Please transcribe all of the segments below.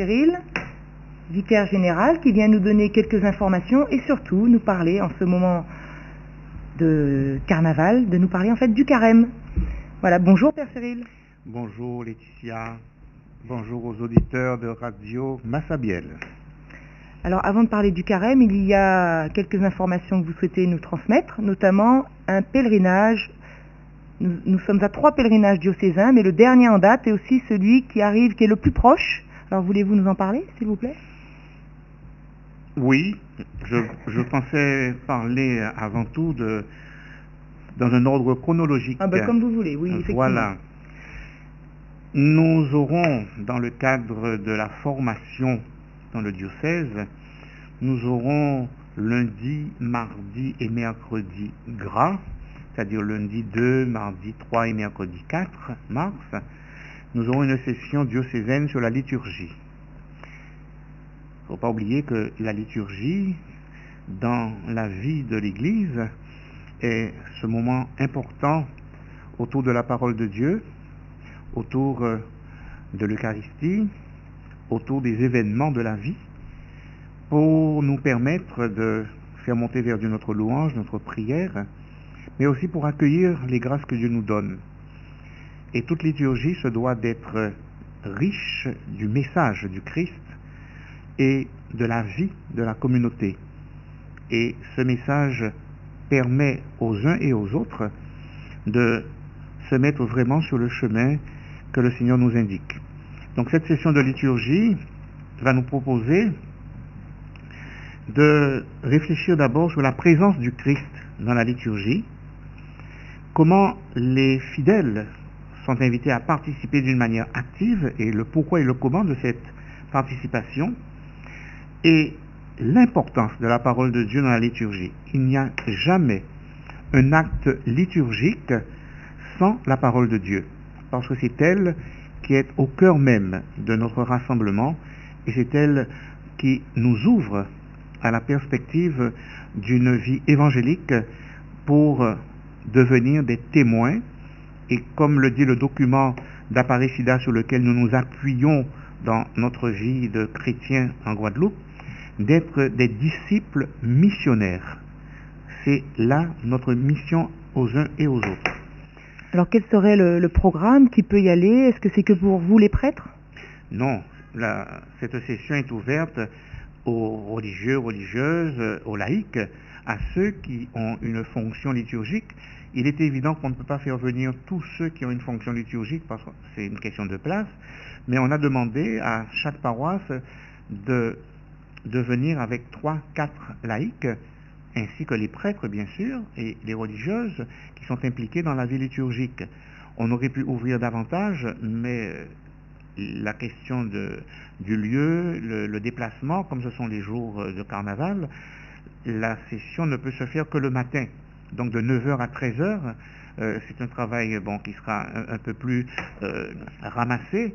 Cyril, vicaire général, qui vient nous donner quelques informations et surtout nous parler en ce moment de carnaval, de nous parler en fait du carême. Voilà, bonjour Père Cyril. Bonjour Laetitia, bonjour aux auditeurs de Radio Massabielle. Alors avant de parler du carême, il y a quelques informations que vous souhaitez nous transmettre, notamment un pèlerinage. Nous sommes à 3 pèlerinages diocésains, mais le dernier en date est aussi celui qui arrive, qui est le plus proche. Alors voulez-vous nous en parler, s'il vous plaît? Oui, je pensais parler avant tout dans un ordre chronologique. Ah ben, comme vous voulez, oui, effectivement. Voilà. Nous aurons, dans le cadre de la formation dans le diocèse, nous aurons lundi, mardi et mercredi gras, c'est-à-dire lundi 2, mardi 3 et mercredi 4 mars, nous aurons une session diocésaine sur la liturgie. Il ne faut pas oublier que la liturgie, dans la vie de l'Église, est ce moment important autour de la parole de Dieu, autour de l'Eucharistie, autour des événements de la vie, pour nous permettre de faire monter vers Dieu notre louange, notre prière, mais aussi pour accueillir les grâces que Dieu nous donne. Et toute liturgie se doit d'être riche du message du Christ et de la vie de la communauté. Et ce message permet aux uns et aux autres de se mettre vraiment sur le chemin que le Seigneur nous indique. Donc cette session de liturgie va nous proposer de réfléchir d'abord sur la présence du Christ dans la liturgie, comment les fidèles sont invités à participer d'une manière active et le pourquoi et le comment de cette participation, et l'importance de la parole de Dieu dans la liturgie. Il n'y a jamais un acte liturgique sans la parole de Dieu, parce que c'est elle qui est au cœur même de notre rassemblement, et c'est elle qui nous ouvre à la perspective d'une vie évangélique pour devenir des témoins, et comme le dit le document d'Aparecida sur lequel nous nous appuyons dans notre vie de chrétien en Guadeloupe, d'être des disciples missionnaires. C'est là notre mission aux uns et aux autres. Alors quel serait le programme? Qui peut y aller? Est-ce que c'est que pour vous les prêtres? Non, cette session est ouverte aux religieux, religieuses, aux laïcs, à ceux qui ont une fonction liturgique. Il est évident qu'on ne peut pas faire venir tous ceux qui ont une fonction liturgique parce que c'est une question de place, mais on a demandé à chaque paroisse de venir avec 3-4 laïcs, ainsi que les prêtres bien sûr, et les religieuses qui sont impliquées dans la vie liturgique. On aurait pu ouvrir davantage, mais la question du lieu, le déplacement, comme ce sont les jours de carnaval, la session ne peut se faire que le matin. Donc de 9h à 13h, c'est un travail qui sera un peu plus ramassé,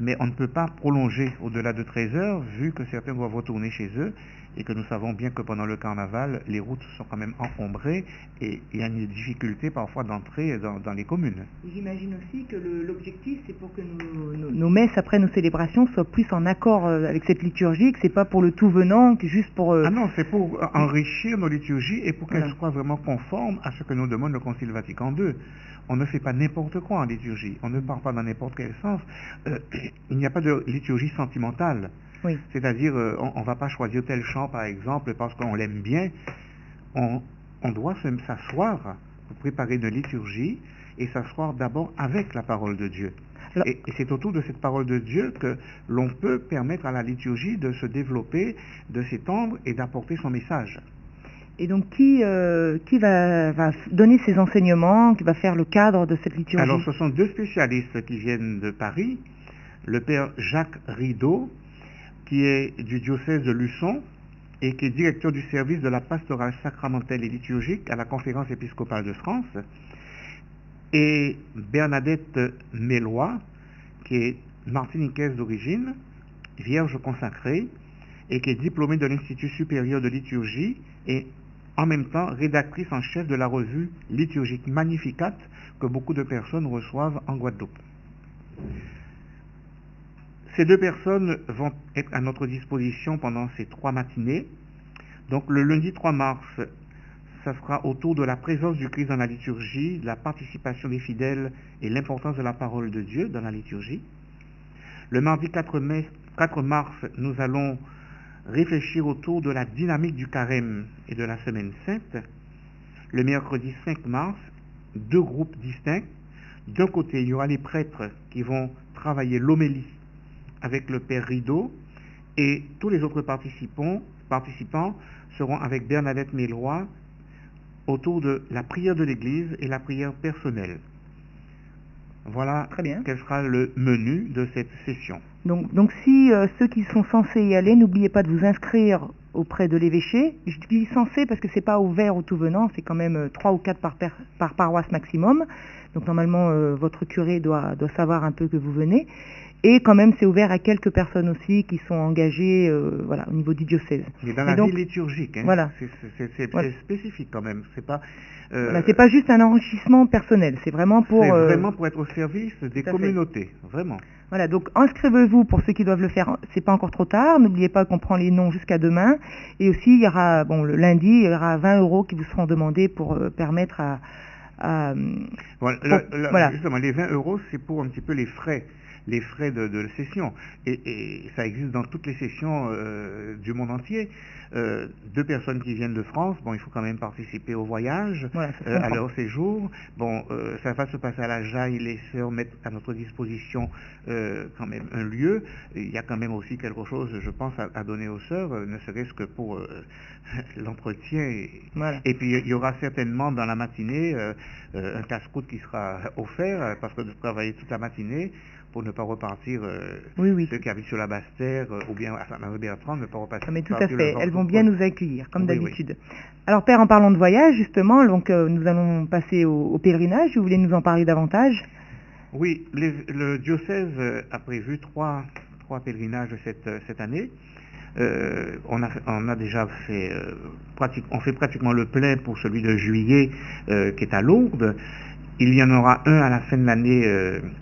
mais on ne peut pas prolonger au-delà de 13h, vu que certains doivent retourner chez eux, et que nous savons bien que pendant le carnaval, les routes sont quand même encombrées, et il y a une difficulté parfois d'entrer dans les communes. J'imagine aussi que l'objectif, c'est pour que nos messes, après nos célébrations, soient plus en accord avec cette liturgie, que c'est pas pour le tout venant, que juste pour... Ah non, c'est pour enrichir nos liturgies et pour qu'elles soient vraiment conformes à ce que nous demande le Concile Vatican II. On ne fait pas n'importe quoi en liturgie, on ne part pas dans n'importe quel sens. Il n'y a pas de liturgie sentimentale. Oui. C'est-à-dire, on ne va pas choisir tel chant, par exemple, parce qu'on l'aime bien. On doit s'asseoir pour préparer une liturgie et s'asseoir d'abord avec la parole de Dieu. Et c'est autour de cette parole de Dieu que l'on peut permettre à la liturgie de se développer, de s'étendre et d'apporter son message. Et donc, qui va donner ces enseignements, qui va faire le cadre de cette liturgie? Alors, ce sont 2 spécialistes qui viennent de Paris. Le père Jacques Rideau, qui est du diocèse de Luçon et qui est directeur du service de la pastorale sacramentelle et liturgique à la Conférence épiscopale de France, et Bernadette Mélois, qui est martiniquaise d'origine, vierge consacrée, et qui est diplômée de l'Institut supérieur de liturgie et en même temps rédactrice en chef de la revue liturgique Magnificat que beaucoup de personnes reçoivent en Guadeloupe. Ces 2 personnes vont être à notre disposition pendant ces 3 matinées. Donc le lundi 3 mars, ça sera autour de la présence du Christ dans la liturgie, de la participation des fidèles et l'importance de la parole de Dieu dans la liturgie. Le mardi 4 mars, nous allons réfléchir autour de la dynamique du carême et de la semaine sainte. Le mercredi 5 mars, 2 groupes distincts. D'un côté, il y aura les prêtres qui vont travailler l'homélie avec le Père Rideau, et tous les autres participants seront avec Bernadette Mélois autour de la prière de l'Église et la prière personnelle. Voilà Très bien. quel sera le menu de cette session. Donc si ceux qui sont censés y aller, n'oubliez pas de vous inscrire auprès de l'évêché. Je dis censé parce que c'est pas ouvert aux tout venants, c'est quand même 3 ou 4 par paroisse maximum. Donc normalement votre curé doit savoir un peu que vous venez. Et quand même c'est ouvert à quelques personnes aussi qui sont engagées au niveau du diocèse. Mais dans la vie liturgique, hein, voilà. C'est spécifique quand même. C'est pas c'est pas juste un enrichissement personnel, c'est vraiment pour... C'est vraiment pour être au service des communautés, vraiment. Voilà, donc inscrivez-vous pour ceux qui doivent le faire, c'est pas encore trop tard, n'oubliez pas qu'on prend les noms jusqu'à demain, et aussi il y aura, le lundi, il y aura 20 € qui vous seront demandés pour permettre voilà, justement, les 20 €, c'est pour un petit peu les frais de session, et ça existe dans toutes les sessions du monde entier. 2 personnes qui viennent de France, il faut quand même participer au voyage, à leur séjour. Ça va se passer à la Jaille, les sœurs mettent à notre disposition quand même un lieu. Il y a quand même aussi quelque chose, je pense, à donner aux sœurs, ne serait-ce que pour l'entretien. Et puis il y aura certainement dans la matinée un casse-croûte qui sera offert, parce que de travailler toute la matinée, pour ne pas repartir, ceux qui habitent sur la Basse-Terre ou bien à Saint-Marie-Bertrand, ne pas repartir. Mais tout à fait, elles vont bien nous accueillir, comme d'habitude. Alors Père, en parlant de voyage, justement, donc nous allons passer au pèlerinage. Vous voulez nous en parler davantage? Oui, le diocèse a prévu trois pèlerinages cette année. On a déjà fait, on fait pratiquement le plein pour celui de juillet qui est à Lourdes. Il y en aura un à la fin de l'année,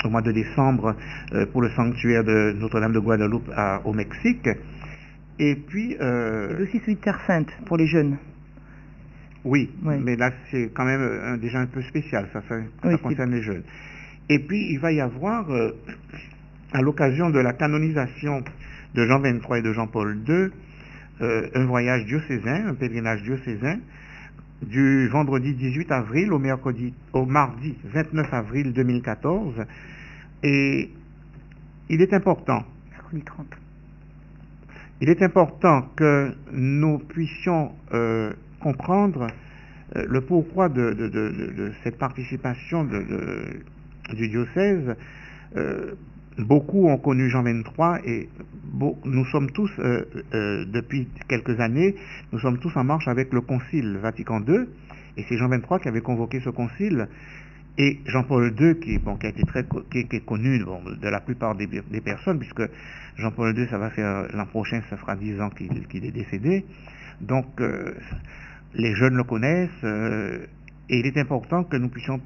au mois de décembre, pour le sanctuaire de Notre-Dame de Guadeloupe au Mexique. Et puis... et aussi celui de Terre Sainte, pour les jeunes. Oui, mais là c'est quand même déjà un peu spécial, ça concerne les jeunes. Et puis il va y avoir, à l'occasion de la canonisation de Jean XXIII et de Jean-Paul II, un voyage diocésain, un pèlerinage diocésain, du vendredi 18 avril au mardi 29 avril 2014. Et il est important, mercredi 30. Il est important que nous puissions comprendre le pourquoi de cette participation du diocèse. Beaucoup ont connu Jean XXIII et nous sommes tous, depuis quelques années, nous sommes tous en marche avec le Concile Vatican II, et c'est Jean XXIII qui avait convoqué ce concile, et Jean-Paul II qui est connu de la plupart des personnes, puisque Jean-Paul II, ça va faire l'an prochain, ça fera 10 ans qu'il est décédé, donc les jeunes le connaissent, et il est important que nous puissions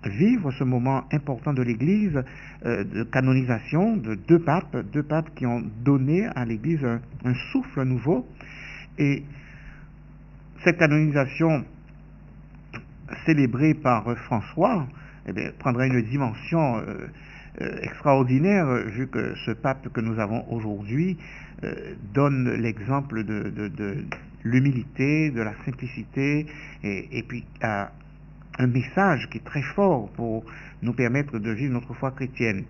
vivre ce moment important de l'Église, de canonisation de 2 papes qui ont donné à l'Église un souffle nouveau. Et cette canonisation célébrée par François prendra une dimension extraordinaire, vu que ce pape que nous avons aujourd'hui donne l'exemple de l'humilité, de la simplicité, et puis un message qui est très fort pour nous permettre de vivre notre foi chrétienne.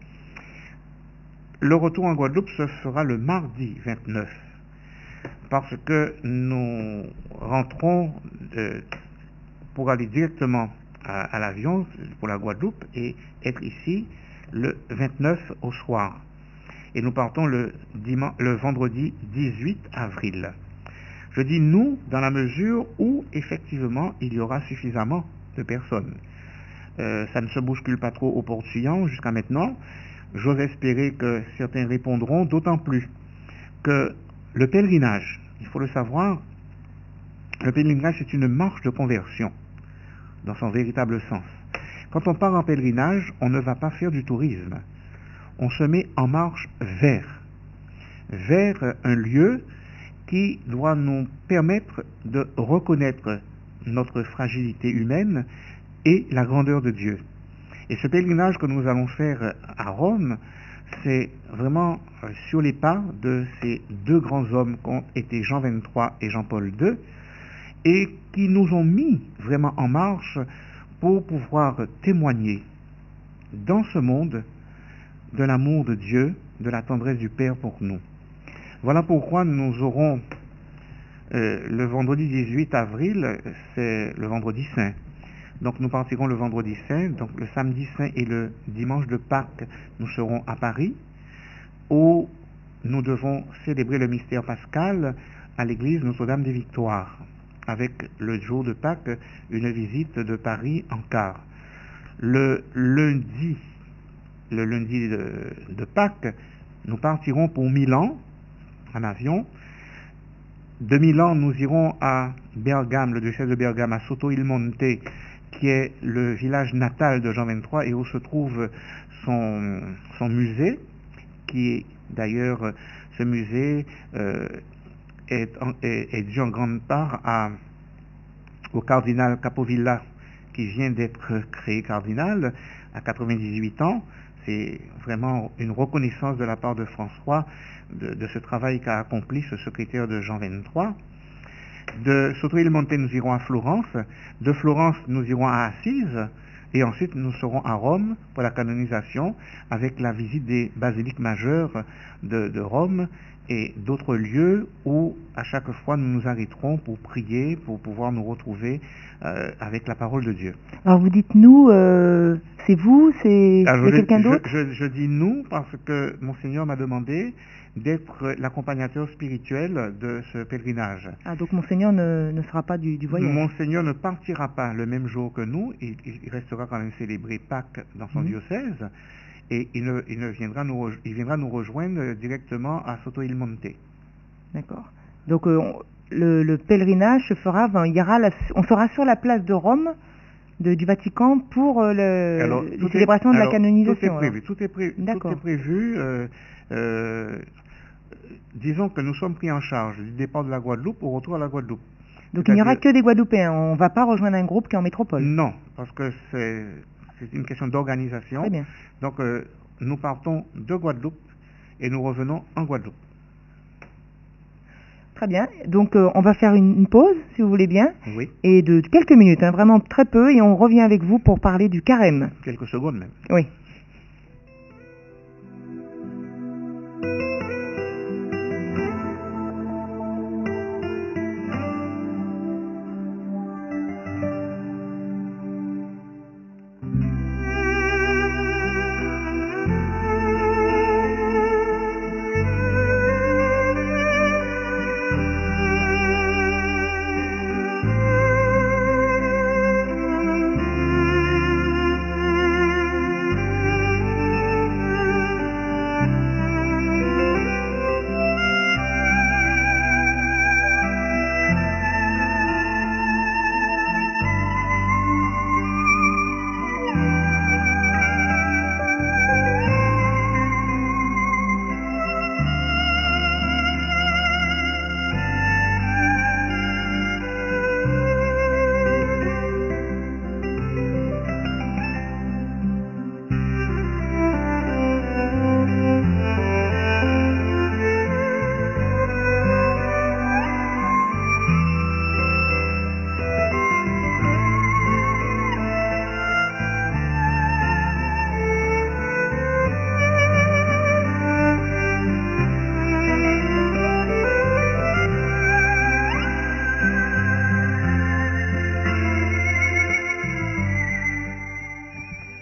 Le retour en Guadeloupe, ce sera le mardi 29, parce que nous rentrons pour aller directement à l'avion pour la Guadeloupe et être ici le 29 au soir. Et nous partons le vendredi 18 avril. Je dis nous dans la mesure où effectivement il y aura suffisamment de personnes. Ça ne se bouscule pas trop au Port-Suillant jusqu'à maintenant. J'ose espérer que certains répondront, d'autant plus que le pèlerinage, il faut le savoir, le pèlerinage c'est une marche de conversion dans son véritable sens. Quand on part en pèlerinage, on ne va pas faire du tourisme. On se met en marche vers vers un lieu qui doit nous permettre de reconnaître notre fragilité humaine et la grandeur de Dieu. Et ce pèlerinage que nous allons faire à Rome, c'est vraiment sur les pas de ces deux grands hommes qu'ont été Jean 23 et Jean-Paul II, et qui nous ont mis vraiment en marche pour pouvoir témoigner dans ce monde de l'amour de Dieu, de la tendresse du Père pour nous. Voilà pourquoi nous aurons le vendredi 18 avril, c'est le vendredi saint. Donc nous partirons le vendredi saint, donc le samedi saint et le dimanche de Pâques, nous serons à Paris, où nous devons célébrer le mystère pascal à l'église Notre-Dame des Victoires, avec le jour de Pâques, une visite de Paris en car. Le lundi de Pâques, nous partirons pour Milan en avion. De Milan, nous irons à Bergame, le diocèse de Bergame, à Soto il Monte, qui est le village natal de Jean 23 et où se trouve son musée, qui est d'ailleurs, ce musée est dû en grande part au cardinal Capovilla, qui vient d'être créé cardinal à 98 ans. C'est vraiment une reconnaissance de la part de François de ce travail qu'a accompli ce secrétaire de Jean 23. De Soto il Monte, nous irons à Florence. De Florence, nous irons à Assise. Et ensuite, nous serons à Rome pour la canonisation, avec la visite des basiliques majeures de Rome et d'autres lieux où, à chaque fois, nous nous arrêterons pour prier, pour pouvoir nous retrouver avec la parole de Dieu. Alors vous dites nous, c'est vous, c'est quelqu'un d'autre? Je dis nous parce que Monseigneur m'a demandé d'être l'accompagnateur spirituel de ce pèlerinage. Ah, donc Monseigneur ne sera pas du voyage? Monseigneur ne partira pas le même jour que nous, il restera quand même célébrer Pâques dans son diocèse, et il viendra nous rejoindre directement à Soto il Monte. D'accord. Donc le pèlerinage se fera, on sera sur la place de Rome, du Vatican, pour les célébrations de la canonisation. Tout est prévu. Disons que nous sommes pris en charge du départ de la Guadeloupe au retour à la Guadeloupe. Donc il n'y aura que des Guadeloupéens, on ne va pas rejoindre un groupe qui est en métropole? Non, parce que c'est une question d'organisation. Très bien. Donc nous partons de Guadeloupe et nous revenons en Guadeloupe. Très bien, donc on va faire une pause, si vous voulez bien, oui. Et de quelques minutes, vraiment très peu, et on revient avec vous pour parler du carême. Quelques secondes même. Oui.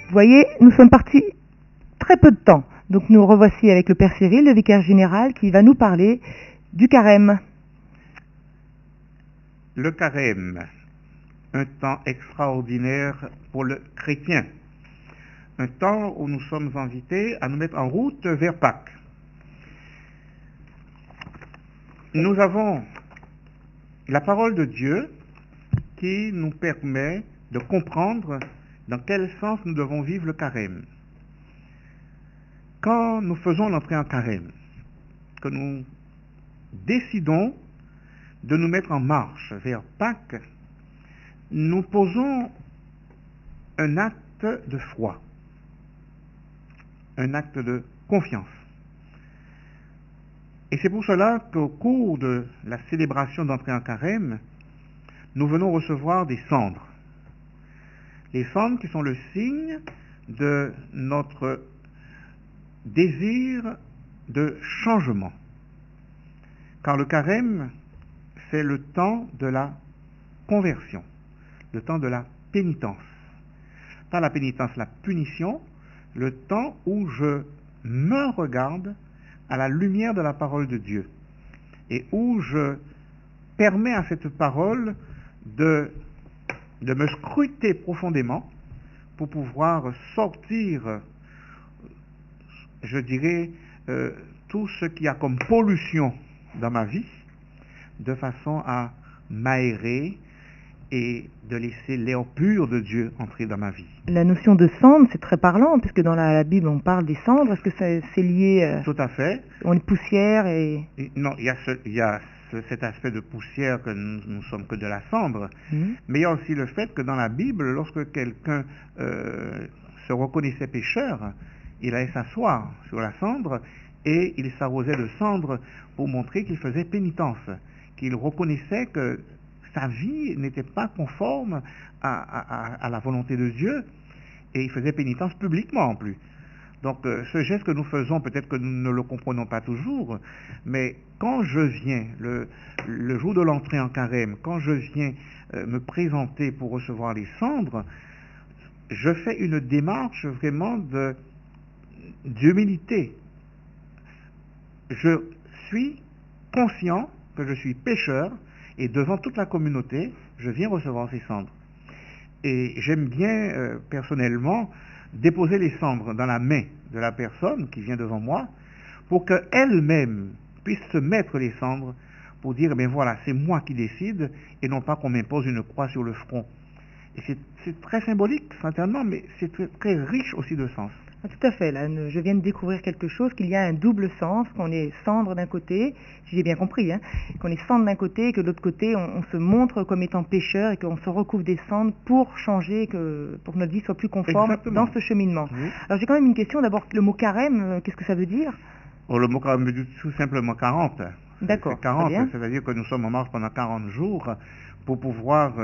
Vous voyez, nous sommes partis très peu de temps. Donc nous revoici avec le Père Cyril, le vicaire général, qui va nous parler du carême. Le carême, un temps extraordinaire pour le chrétien. Un temps où nous sommes invités à nous mettre en route vers Pâques. Nous avons la parole de Dieu qui nous permet de comprendre dans quel sens nous devons vivre le carême. Quand nous faisons l'entrée en carême, que nous décidons de nous mettre en marche vers Pâques, nous posons un acte de foi, un acte de confiance. Et c'est pour cela qu'au cours de la célébration d'entrée en carême, nous venons recevoir des cendres. Les cendres qui sont le signe de notre désir de changement. Car le carême, c'est le temps de la conversion, le temps de la pénitence. Pas la pénitence, la punition, le temps où je me regarde à la lumière de la parole de Dieu et où je permets à cette parole de me scruter profondément pour pouvoir sortir, je dirais, tout ce qui a comme pollution dans ma vie, de façon à m'aérer et de laisser l'air pur de Dieu entrer dans ma vie. La notion de cendre, c'est très parlant, puisque dans la Bible, on parle des cendres. Est-ce que c'est lié Tout à fait. On est poussière et... Non, il y a cet aspect de poussière que nous sommes que de la cendre, mais il y a aussi le fait que dans la Bible, lorsque quelqu'un se reconnaissait pécheur, il allait s'asseoir sur la cendre et il s'arrosait de cendre pour montrer qu'il faisait pénitence, qu'il reconnaissait que sa vie n'était pas conforme à la volonté de Dieu, et il faisait pénitence publiquement en plus. Donc ce geste que nous faisons, peut-être que nous ne le comprenons pas toujours, mais quand je viens, le jour de l'entrée en carême, quand je viens me présenter pour recevoir les cendres, je fais une démarche vraiment d'humilité. Je suis conscient que je suis pécheur, et devant toute la communauté, je viens recevoir ces cendres. Et j'aime bien, personnellement, déposer les cendres dans la main de la personne qui vient devant moi, pour qu'elle-même puisse se mettre les cendres, pour dire, ben voilà, c'est moi qui décide, et non pas qu'on m'impose une croix sur le front. Et c'est très symbolique, certainement, mais c'est très riche aussi de sens. Ah, tout à fait, là, je viens de découvrir quelque chose, qu'il y a un double sens, qu'on est cendre d'un côté, si j'ai bien compris, hein, qu'on est cendre d'un côté, et que de l'autre côté, on se montre comme étant pécheur, et qu'on se recouvre des cendres pour changer, pour que notre vie soit plus conforme. Exactement. Dans ce cheminement. Oui. Alors j'ai quand même une question, d'abord, le mot carême, qu'est-ce que ça veut dire? Le mot carême veut dire tout simplement 40. D'accord. 40, c'est-à-dire que nous sommes en marche pendant 40 jours pour pouvoir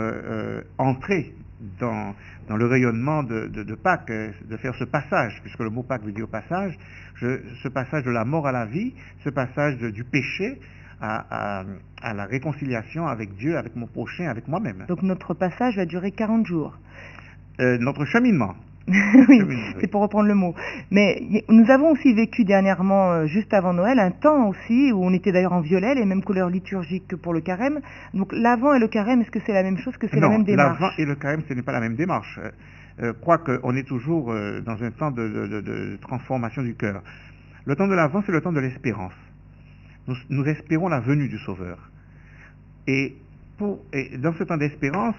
entrer dans le rayonnement de Pâques, de faire ce passage, puisque le mot Pâques veut dire passage, ce passage de la mort à la vie, ce passage du péché à la réconciliation avec Dieu, avec mon prochain, avec moi-même. Donc notre passage va durer 40 jours. Notre cheminement. Oui, c'est pour reprendre le mot. Mais nous avons aussi vécu dernièrement, juste avant Noël, un temps aussi où on était d'ailleurs en violet, les mêmes couleurs liturgiques que pour le carême. Donc l'Avent et le carême, est-ce que c'est la même chose, que c'est la même démarche? Non, l'Avent et le carême, ce n'est pas la même démarche. Quoique on est toujours dans un temps de transformation du cœur. Le temps de l'Avent, c'est le temps de l'espérance. Nous espérons la venue du Sauveur. Et dans ce temps d'espérance,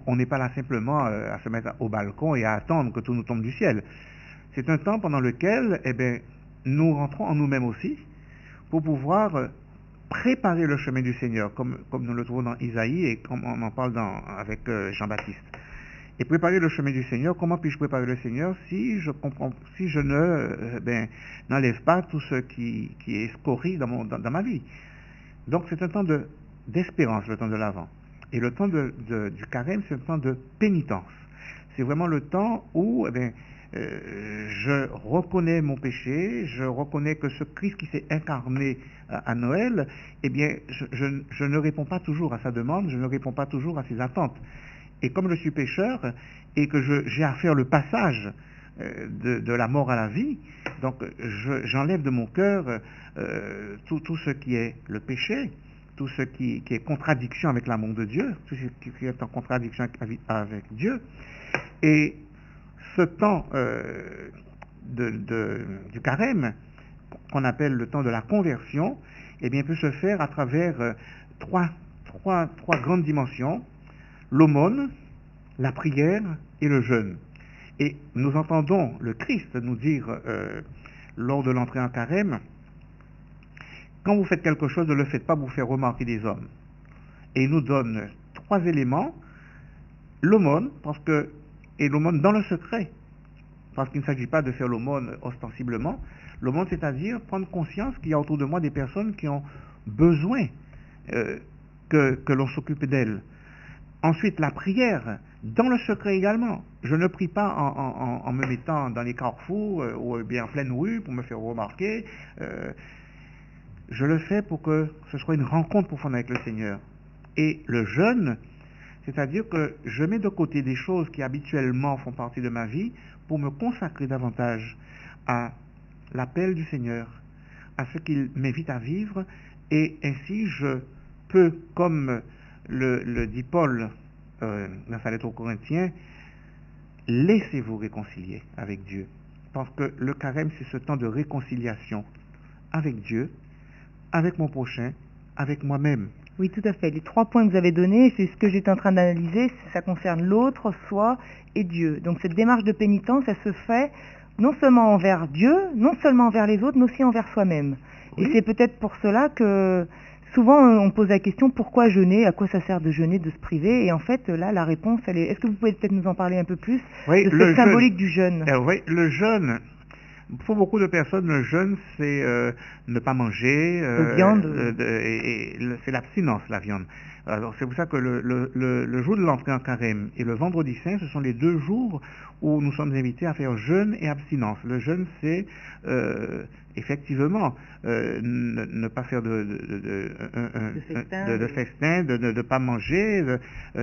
on n'est pas là simplement à se mettre au balcon et à attendre que tout nous tombe du ciel. C'est un temps pendant lequel nous rentrons en nous-mêmes aussi pour pouvoir préparer le chemin du Seigneur, comme nous le trouvons dans Isaïe et comme on en parle avec Jean-Baptiste. Et préparer le chemin du Seigneur, comment puis-je préparer le Seigneur si je n'enlève pas tout ce qui est scorie dans ma vie. Donc c'est un temps d'espérance, le temps de l'Avent. Et le temps du carême, c'est le temps de pénitence. C'est vraiment le temps où je reconnais mon péché, je reconnais que ce Christ qui s'est incarné à Noël, je ne réponds pas toujours à sa demande, je ne réponds pas toujours à ses attentes. Et comme je suis pécheur et que j'ai à faire le passage de la mort à la vie, donc j'enlève de mon cœur tout ce qui est le péché, tout ce qui est contradiction avec l'amour de Dieu, tout ce qui est en contradiction avec Dieu. Et ce temps du carême, qu'on appelle le temps de la conversion, peut se faire à travers trois grandes dimensions: l'aumône, la prière et le jeûne. Et nous entendons le Christ nous dire lors de l'entrée en carême quand vous faites quelque chose, ne le faites pas pour vous faire remarquer des hommes. Et il nous donne 3 éléments. L'aumône, et l'aumône dans le secret, parce qu'il ne s'agit pas de faire l'aumône ostensiblement. L'aumône, c'est-à-dire prendre conscience qu'il y a autour de moi des personnes qui ont besoin que l'on s'occupe d'elles. Ensuite, la prière, dans le secret également. Je ne prie pas en me mettant dans les carrefours ou bien en pleine rue pour me faire remarquer. Je le fais pour que ce soit une rencontre profonde avec le Seigneur. Et le jeûne, c'est-à-dire que je mets de côté des choses qui habituellement font partie de ma vie pour me consacrer davantage à l'appel du Seigneur, à ce qu'il m'invite à vivre, et ainsi je peux, comme le dit Paul dans sa lettre aux Corinthiens, laissez-vous réconcilier avec Dieu. Parce que le carême, c'est ce temps de réconciliation avec Dieu, avec mon prochain, avec moi-même. Oui, tout à fait. Les 3 points que vous avez donnés, c'est ce que j'étais en train d'analyser, ça concerne l'autre, soi et Dieu. Donc cette démarche de pénitence, elle se fait non seulement envers Dieu, non seulement envers les autres, mais aussi envers soi-même. Oui. Et c'est peut-être pour cela que souvent on pose la question, pourquoi jeûner, à quoi ça sert de jeûner, de se priver? Et en fait, là, la réponse, elle est... Est-ce que vous pouvez peut-être nous en parler un peu plus de cette symbolique du jeûne? Oui, le jeûne... Pour beaucoup de personnes, le jeûne, c'est ne pas manger, viande. C'est l'abstinence, la viande. Alors c'est pour ça que le jour de l'entrée en carême et le vendredi saint, ce sont les 2 jours où nous sommes invités à faire jeûne et abstinence. Le jeûne, c'est effectivement ne pas faire de festin, de ne pas manger.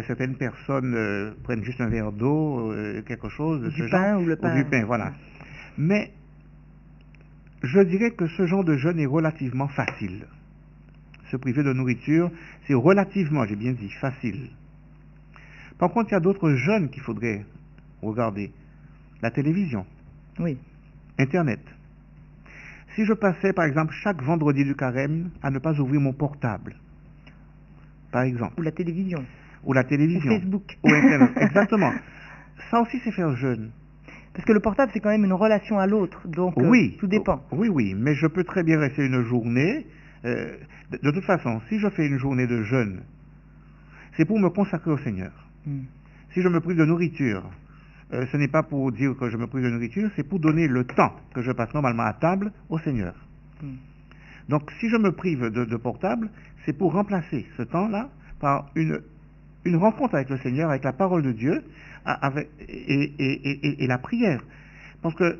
Certaines personnes prennent juste un verre d'eau, quelque chose de ce genre, ou le pain. Ou du pain, voilà. Mais je dirais que ce genre de jeûne est relativement facile. Se priver de nourriture, c'est relativement, j'ai bien dit, facile. Par contre, il y a d'autres jeûnes qu'il faudrait regarder. La télévision. Oui. Internet. Si je passais, par exemple, chaque vendredi du carême à ne pas ouvrir mon portable, par exemple. Ou la télévision. Ou la télévision. Ou Facebook. Ou Internet, exactement. Ça aussi, c'est faire jeûne. Parce que le portable, c'est quand même une relation à l'autre, donc oui, tout dépend. Oui, mais je peux très bien rester une journée. De toute façon, si je fais une journée de jeûne, c'est pour me consacrer au Seigneur. Si je me prive de nourriture, ce n'est pas pour dire que je me prive de nourriture, c'est pour donner le temps que je passe normalement à table au Seigneur. Donc, si je me prive de portable, c'est pour remplacer ce temps-là par une rencontre avec le Seigneur, avec la parole de Dieu, et la prière. Parce que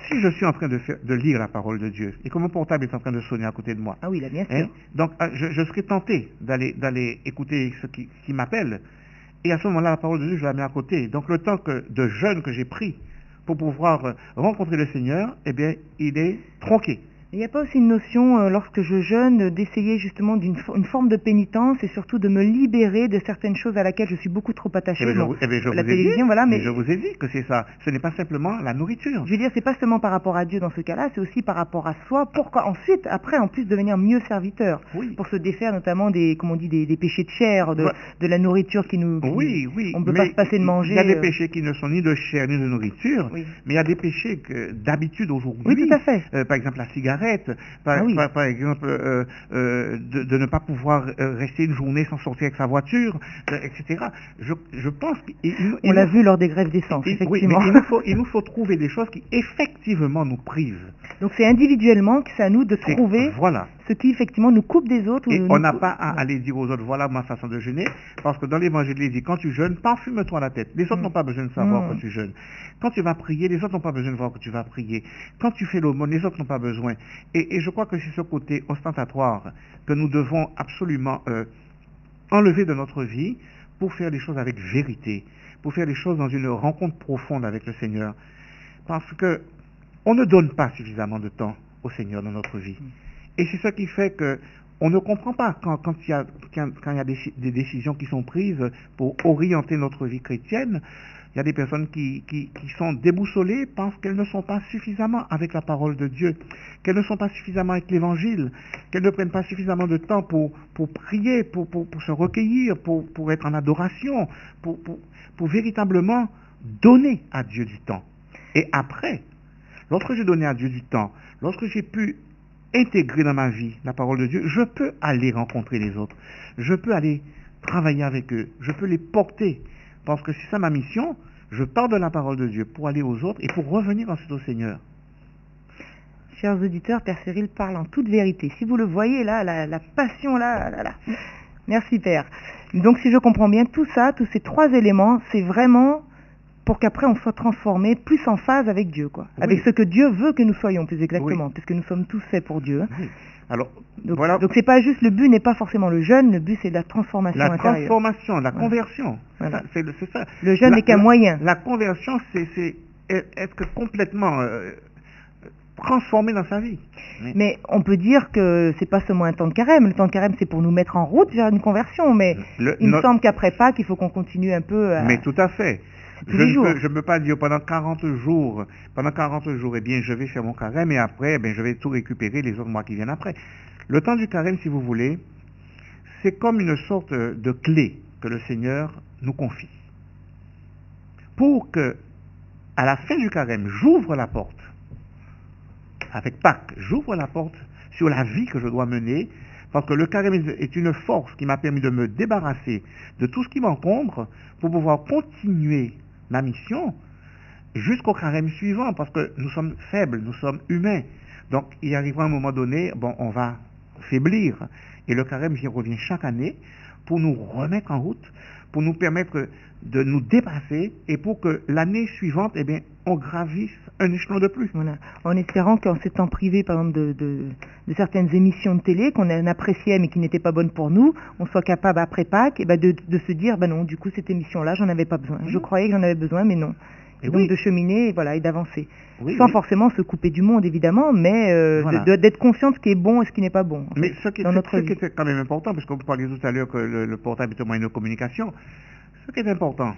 si je suis en train de lire la parole de Dieu, et que mon portable est en train de sonner à côté de moi, ah oui, là, bien sûr. Donc je serai tenté d'aller écouter ce qui m'appelle, et à ce moment-là, la parole de Dieu, je la mets à côté. Donc le temps de jeûne que j'ai pris pour pouvoir rencontrer le Seigneur, eh bien, il est tronqué. Il n'y a pas aussi une notion, lorsque je jeûne, d'essayer justement une forme de pénitence et surtout de me libérer de certaines choses à laquelle je suis beaucoup trop attachée. La télévision, voilà. Mais je vous ai dit que c'est ça. Ce n'est pas simplement la nourriture. Je veux dire, c'est pas seulement par rapport à Dieu dans ce cas-là, c'est aussi par rapport à soi. Pourquoi ensuite, après, en plus devenir mieux serviteur, pour se défaire notamment des péchés de chair, de la nourriture qui nous. Oui. On ne peut pas se passer de manger. Il y a des péchés qui ne sont ni de chair ni de nourriture, mais il y a des péchés d'habitude aujourd'hui. Oui, tout à fait. Par exemple, la cigarette. Par exemple, de ne pas pouvoir rester une journée sans sortir avec sa voiture, etc. Je pense on l'a vu lors des grèves d'essence, effectivement. Oui, mais il nous faut trouver des choses qui effectivement nous privent. Donc c'est individuellement que c'est à nous de trouver ce qui effectivement nous coupe des autres. Et on n'a pas à aller dire aux autres, voilà ma façon de jeûner, parce que dans l'évangile, il dit, quand tu jeûnes, parfume-toi la tête. Les autres n'ont pas besoin de savoir que tu jeûnes. Quand tu vas prier, les autres n'ont pas besoin de voir que tu vas prier. Quand tu fais l'aumône, les autres n'ont pas besoin. Et je crois que c'est ce côté ostentatoire que nous devons absolument enlever de notre vie pour faire les choses avec vérité, pour faire les choses dans une rencontre profonde avec le Seigneur. Parce que on ne donne pas suffisamment de temps au Seigneur dans notre vie. Et c'est ça qui fait que on ne comprend pas quand il y a des décisions qui sont prises pour orienter notre vie chrétienne. Il y a des personnes qui sont déboussolées parce qu'elles ne sont pas suffisamment avec la parole de Dieu, qu'elles ne sont pas suffisamment avec l'Évangile, qu'elles ne prennent pas suffisamment de temps pour prier, pour se recueillir, pour être en adoration, pour véritablement donner à Dieu du temps. Et après, lorsque j'ai donné à Dieu du temps, lorsque j'ai pu intégrer dans ma vie la parole de Dieu, je peux aller rencontrer les autres. Je peux aller travailler avec eux. Je peux les porter. Parce que c'est ça ma mission. Je pars de la parole de Dieu pour aller aux autres et pour revenir ensuite au Seigneur. Chers auditeurs, Père Cyril parle en toute vérité. Si vous le voyez là, la passion là. Merci Père. Donc si je comprends bien, tout ça, tous ces trois éléments, c'est vraiment pour qu'après on soit transformé plus en phase avec Dieu, quoi. Oui. Avec ce que Dieu veut que nous soyons, plus exactement, Oui. puisque nous sommes tous faits pour Dieu. Oui. Alors, Donc, voilà. donc c'est pas juste, le but n'est pas forcément le jeûne, le but c'est la transformation La intérieure. transformation, la Voilà. conversion. Voilà. C'est ça. Le jeûne n'est qu'un moyen. La conversion, c'est être complètement transformé dans sa vie. Mais on peut dire que c'est pas seulement un temps de carême. Le temps de carême, c'est pour nous mettre en route vers une conversion. Mais il me semble qu'après Pâques, il faut qu'on continue un peu à... Mais tout à fait. Tous les jours. Je ne peux pas dire pendant 40 jours, eh bien, je vais faire mon carême et après, eh bien, je vais tout récupérer les autres mois qui viennent après. Le temps du carême, si vous voulez, c'est comme une sorte de clé que le Seigneur nous confie. Pour que, à la fin du carême, j'ouvre la porte. Avec Pâques, j'ouvre la porte sur la vie que je dois mener, parce que le carême est une force qui m'a permis de me débarrasser de tout ce qui m'encombre pour pouvoir continuer ma mission jusqu'au carême suivant, parce que nous sommes faibles, nous sommes humains. Donc il arrivera un moment donné, bon, on va faiblir, et le carême revient chaque année pour nous remettre en route, pour nous permettre de nous dépasser, et pour que l'année suivante, eh bien, on gravisse un échelon de plus. Voilà. En espérant qu'en s'étant privé, par exemple, de certaines émissions de télé qu'on appréciait mais qui n'étaient pas bonnes pour nous, on soit capable après Pâques de se dire, ben non, du coup cette émission-là, j'en avais pas besoin. Je croyais que j'en avais besoin, mais non. Et donc de cheminer, et voilà, et d'avancer. Oui, sans forcément se couper du monde, évidemment, mais voilà. d'être conscient de ce qui est bon et ce qui n'est pas bon. Mais ce qui vie. était quand même important, parce qu'on parlait tout à l'heure que le portable est un moyen de communication, ce qui est important,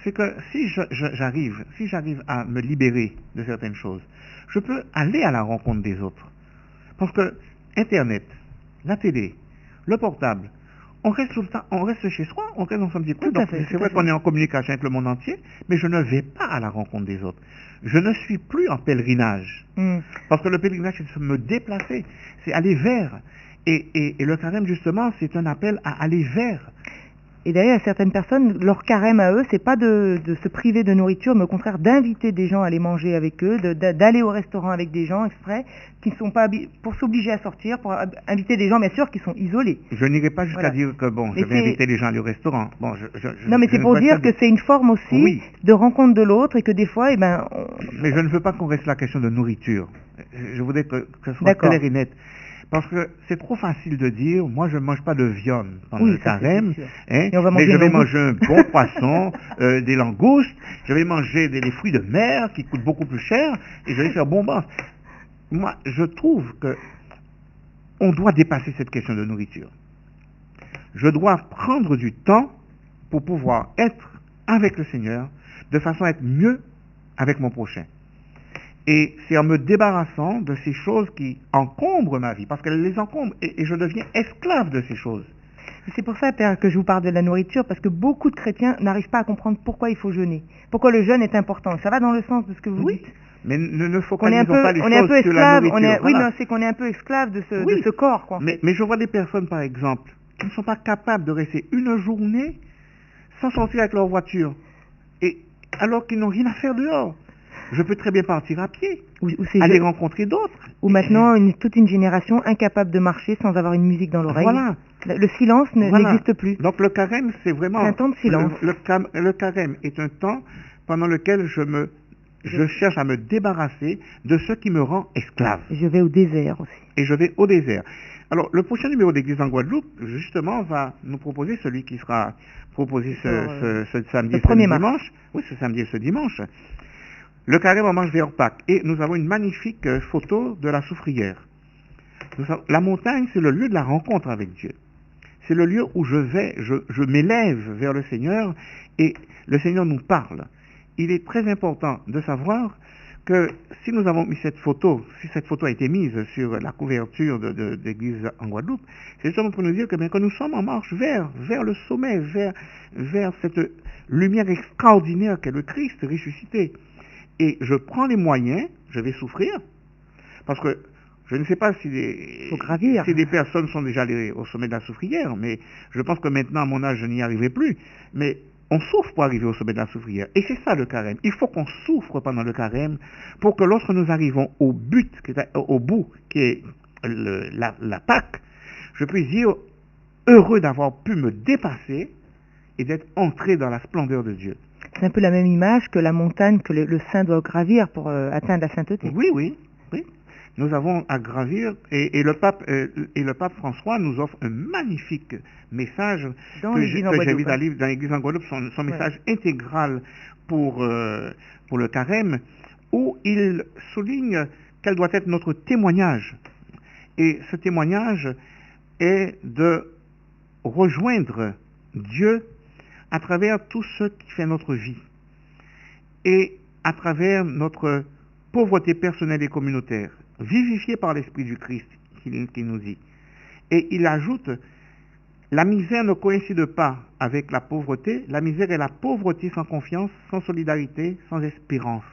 c'est que si j'arrive à me libérer de certaines choses, je peux aller à la rencontre des autres. Parce que Internet, la télé, le portable, on reste tout le temps, on reste chez soi, on reste dans son petit coin. Donc c'est vrai qu'on est en communication avec le monde entier, mais je ne vais pas à la rencontre des autres. Je ne suis plus en pèlerinage. Parce que le pèlerinage, c'est me déplacer, c'est aller vers. Et le carême, justement, c'est un appel à aller vers. Et d'ailleurs, certaines personnes, leur carême à eux, c'est pas de se priver de nourriture, mais au contraire d'inviter des gens à aller manger avec eux, d'aller au restaurant avec des gens exprès, qui ne sont pas pour s'obliger à sortir, pour inviter des gens, bien sûr, qui sont isolés. Je n'irai pas jusqu'à dire que bon, je vais inviter les gens à aller au restaurant. Bon, non, mais c'est pour dire que c'est une forme aussi de rencontre de l'autre et que des fois, Mais je ne veux pas qu'on reste la question de nourriture. Je voudrais que ce soit clair et net. Parce que c'est trop facile de dire, moi je ne mange pas de viande pendant le carême, mais je vais manger un bon poisson, des langoustes, je vais manger des fruits de mer qui coûtent beaucoup plus cher, et je vais faire bonbons. Moi, je trouve que on doit dépasser cette question de nourriture. Je dois prendre du temps pour pouvoir être avec le Seigneur, de façon à être mieux avec mon prochain. Et c'est en me débarrassant de ces choses qui encombrent ma vie, parce qu'elles les encombrent, et je deviens esclave de ces choses. C'est pour ça, Père, que je vous parle de la nourriture, parce que beaucoup de chrétiens n'arrivent pas à comprendre pourquoi il faut jeûner, pourquoi le jeûne est important. Ça va dans le sens de ce que vous dites. Mais ne focalisons pas les choses sur la nourriture. Oui, mais c'est qu'on est un peu esclave de ce corps, quoi. Mais je vois des personnes, par exemple, qui ne sont pas capables de rester une journée sans sortir avec leur voiture, et alors qu'ils n'ont rien à faire dehors. Je peux très bien partir à pied, aller rencontrer d'autres. Ou maintenant, toute une génération incapable de marcher sans avoir une musique dans l'oreille. Voilà. Le silence n'existe plus. Donc le carême, c'est vraiment... C'est un temps de silence. Le carême est un temps pendant lequel je cherche à me débarrasser de ce qui me rend esclave. Je vais au désert aussi. Et je vais au désert. Alors, le prochain numéro d'Église en Guadeloupe, justement, va nous proposer celui qui sera proposé ce samedi et ce dimanche. Oui, ce samedi et ce dimanche. Le carême, on mange vers Pâques. Et nous avons une magnifique photo de la soufrière. La montagne, c'est le lieu de la rencontre avec Dieu. C'est le lieu où je m'élève vers le Seigneur et le Seigneur nous parle. Il est très important de savoir que si nous avons mis cette photo, si cette photo a été mise sur la couverture de l'Église en Guadeloupe, c'est justement pour nous dire que nous sommes en marche vers le sommet, vers cette lumière extraordinaire qu'est le Christ ressuscité. Et je prends les moyens, je vais souffrir, parce que Je ne sais pas si Faut gravir. des personnes sont déjà allées au sommet de la soufrière, mais je pense que maintenant, à mon âge, je n'y arriverai plus. Mais on souffre pour arriver au sommet de la soufrière. Et c'est ça le carême. Il faut qu'on souffre pendant le carême pour que lorsque nous arrivons au but, au bout, qui est la Pâque, je puisse dire heureux d'avoir pu me dépasser et d'être entré dans la splendeur de Dieu. C'est un peu la même image que la montagne que le saint doit gravir pour atteindre la sainteté. Oui, oui, oui. Nous avons à gravir et le pape François nous offre un magnifique message que j'invite à lire dans l'Église en Guadeloupe, son message intégral pour le carême, où il souligne quel doit être notre témoignage. Et ce témoignage est de rejoindre Dieu à travers tout ce qui fait notre vie et à travers notre pauvreté personnelle et communautaire, vivifiée par l'Esprit du Christ, qui nous dit. Et il ajoute, la misère ne coïncide pas avec la pauvreté. La misère est la pauvreté sans confiance, sans solidarité, sans espérance.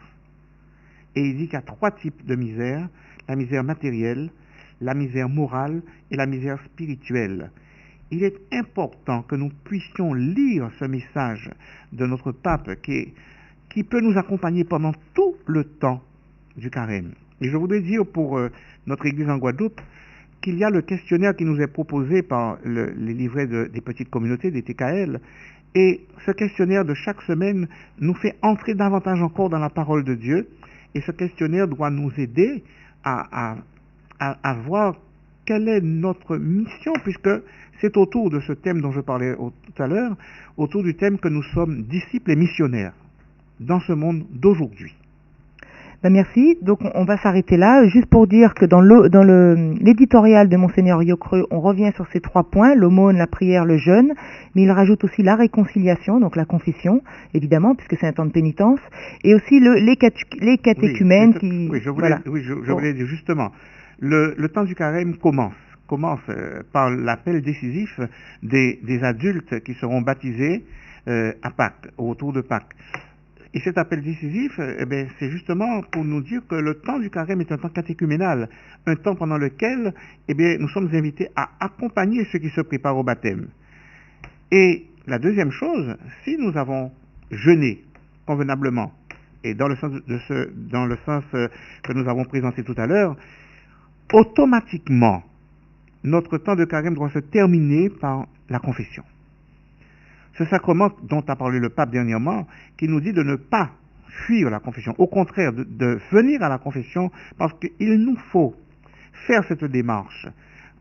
Et il dit qu'il y a 3 types de misère: la misère matérielle, la misère morale et la misère spirituelle. Il est important que nous puissions lire ce message de notre pape qui peut nous accompagner pendant tout le temps du carême. Et je voudrais dire pour notre église en Guadeloupe qu'il y a le questionnaire qui nous est proposé par les livrets des petites communautés, des TKL, et ce questionnaire de chaque semaine nous fait entrer davantage encore dans la parole de Dieu, et ce questionnaire doit nous aider à voir quelle est notre mission, puisque c'est autour de ce thème dont je parlais tout à l'heure, autour du thème que nous sommes disciples et missionnaires dans ce monde d'aujourd'hui. Ben merci. Donc on va s'arrêter là, juste pour dire que dans l'éditorial de Monseigneur Yocreux, on revient sur ces 3 points, l'aumône, la prière, le jeûne, mais il rajoute aussi la réconciliation, donc la confession, évidemment, puisque c'est un temps de pénitence, et aussi les catéchumènes je voulais dire justement, le temps du carême commence par l'appel décisif des adultes qui seront baptisés à Pâques, autour de Pâques. Et cet appel décisif, c'est justement pour nous dire que le temps du carême est un temps catéchuménal, un temps pendant lequel nous sommes invités à accompagner ceux qui se préparent au baptême. Et la deuxième chose, si nous avons jeûné convenablement, et dans le sens que nous avons présenté tout à l'heure, automatiquement, notre temps de carême doit se terminer par la confession. Ce sacrement dont a parlé le pape dernièrement, qui nous dit de ne pas fuir la confession, au contraire, de venir à la confession, parce qu'il nous faut faire cette démarche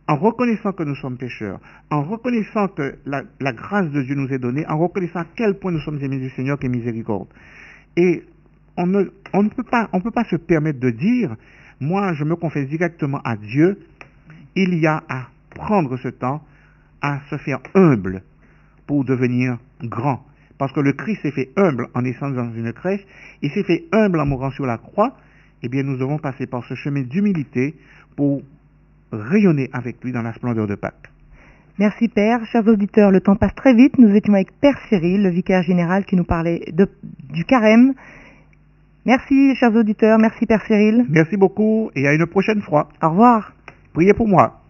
en reconnaissant que nous sommes pécheurs, en reconnaissant que la grâce de Dieu nous est donnée, en reconnaissant à quel point nous sommes aimés du Seigneur qui est miséricorde. Et on ne peut pas se permettre de dire, moi je me confesse directement à Dieu. Il y a à prendre ce temps, à se faire humble pour devenir grand. Parce que le Christ s'est fait humble en naissant dans une crèche, il s'est fait humble en mourant sur la croix. Eh bien, nous devons passer par ce chemin d'humilité pour rayonner avec lui dans la splendeur de Pâques. Merci Père. Chers auditeurs, le temps passe très vite. Nous étions avec Père Cyril, le vicaire général qui nous parlait du carême. Merci chers auditeurs, merci Père Cyril. Merci beaucoup et à une prochaine fois. Au revoir. Priez pour moi.